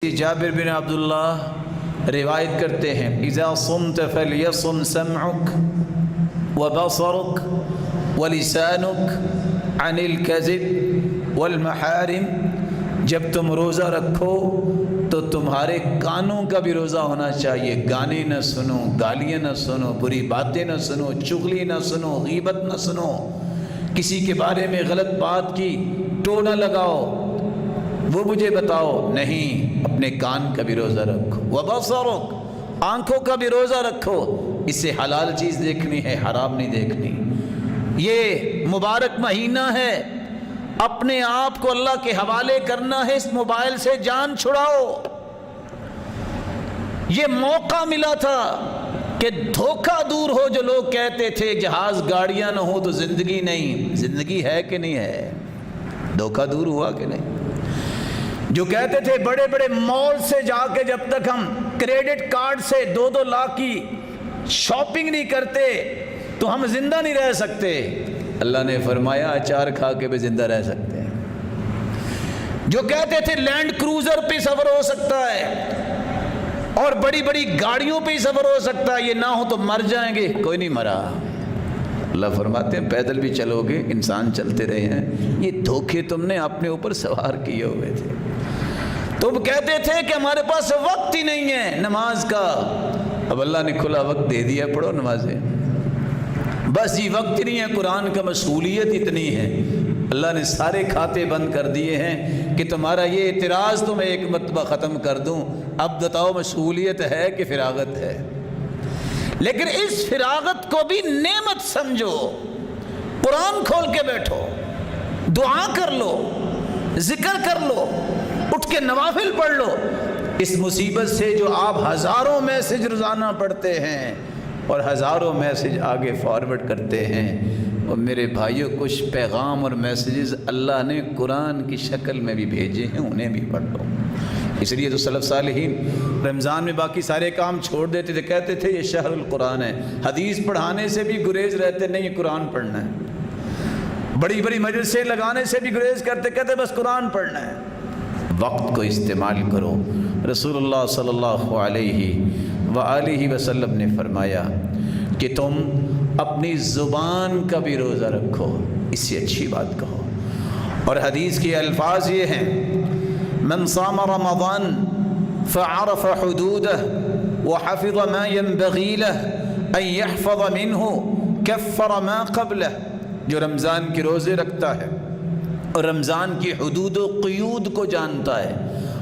جابر بن عبداللہ روایت کرتے ہیں اذا صمت فلیصم سمعک وبصرک ولسانک عن الکذب والمحارم، جب تم روزہ رکھو تو تمہارے کانوں کا بھی روزہ ہونا چاہیے، گانے نہ سنو، گالیاں نہ سنو، بری باتیں نہ سنو، چغلی نہ سنو، غیبت نہ سنو، کسی کے بارے میں غلط بات کی ٹو نہ لگاؤ، وہ مجھے بتاؤ نہیں، اپنے کان کا بھی روزہ رکھو، وبصرک، آنکھوں کا بھی روزہ رکھو، اس سے حلال چیز دیکھنی ہے، حرام نہیں دیکھنی۔ یہ مبارک مہینہ ہے، اپنے آپ کو اللہ کے حوالے کرنا ہے، اس موبائل سے جان چھڑاؤ۔ یہ موقع ملا تھا کہ دھوکہ دور ہو، جو لوگ کہتے تھے جہاز گاڑیاں نہ ہو تو زندگی نہیں، زندگی ہے کہ نہیں ہے؟ دھوکہ دور ہوا کہ نہیں؟ جو کہتے تھے بڑے بڑے مال سے جا کے جب تک ہم کریڈٹ کارڈ سے 2-2 لاکھ کی شاپنگ نہیں کرتے تو ہم زندہ نہیں رہ سکتے، اللہ نے فرمایا اچار کھا کے بھی زندہ رہ سکتے ہیں۔ جو کہتے تھے لینڈ کروزر پہ سفر ہو سکتا ہے اور بڑی بڑی گاڑیوں پہ سفر ہو سکتا ہے، یہ نہ ہو تو مر جائیں گے، کوئی نہیں مرا۔ اللہ فرماتے ہیں پیدل بھی چلو گے، انسان چلتے رہے ہیں، یہ دھوکے تم نے اپنے اوپر سوار کیے ہوئے تھے۔ تم کہتے تھے کہ ہمارے پاس وقت ہی نہیں ہے نماز کا، اب اللہ نے کھلا وقت دے دیا، پڑھو نمازیں۔ بس یہ وقت ہی نہیں ہے، قرآن کا مشغولیت اتنی ہے، اللہ نے سارے کھاتے بند کر دیے ہیں کہ تمہارا یہ اعتراض تو میں ایک مرتبہ ختم کر دوں، اب بتاؤ مشغولیت ہے کہ فراغت ہے؟ لیکن اس فراغت کو بھی نعمت سمجھو، قرآن کھول کے بیٹھو، دعا کر لو، ذکر کر لو، اٹھ کے نوافل پڑھ لو۔ اس مصیبت سے جو آپ ہزاروں میسج روزانہ پڑھتے ہیں اور ہزاروں میسج آگے فارورڈ کرتے ہیں، اور میرے بھائیوں کچھ پیغام اور میسیجز اللہ نے قرآن کی شکل میں بھی بھیجے ہیں، انہیں بھی پڑھ لو۔ اس لیے تو سلف صالحین رمضان میں باقی سارے کام چھوڑ دیتے تھے، کہتے تھے یہ شہر القرآن ہے، حدیث پڑھانے سے بھی گریز رہتے، نہیں یہ قرآن پڑھنا ہے، بڑی بڑی مجلسیں لگانے سے بھی گریز کرتے، کہتے بس قرآن پڑھنا ہے۔ وقت کو استعمال کرو۔ رسول اللہ صلی اللہ علیہ وآلہ وسلم نے فرمایا کہ تم اپنی زبان کا بھی روزہ رکھو، اس سے اچھی بات کہو۔ اور حدیث کے الفاظ یہ ہیں من صام رمضان فعرف حدوده وحفظ ما ينبغي له ان يحفظ منه كفر ما قبله، جو رمضان کے روزے رکھتا ہے اور رمضان کی حدود و قیود کو جانتا ہے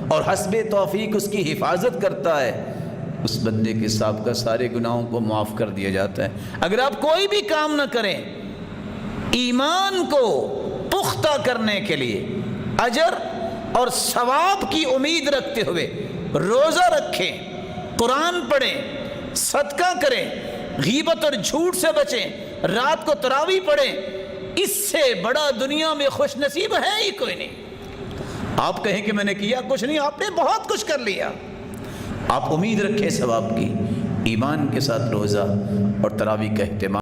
اور حسب توفیق اس کی حفاظت کرتا ہے، اس بندے کے سابقہ سارے گناہوں کو معاف کر دیا جاتا ہے۔ اگر آپ کوئی بھی کام نہ کریں، ایمان کو پختہ کرنے کے لیے اجر اور ثواب کی امید رکھتے ہوئے روزہ رکھیں، قرآن پڑھیں، صدقہ کریں، غیبت اور جھوٹ سے بچیں، رات کو تراویح پڑھیں، اس سے بڑا دنیا میں خوش نصیب ہے ہی کوئی نہیں۔ آپ کہیں کہ میں نے کیا کچھ نہیں، آپ نے بہت کچھ کر لیا۔ آپ امید رکھیں ثواب کی، ایمان کے ساتھ روزہ اور تراویح کا اہتمام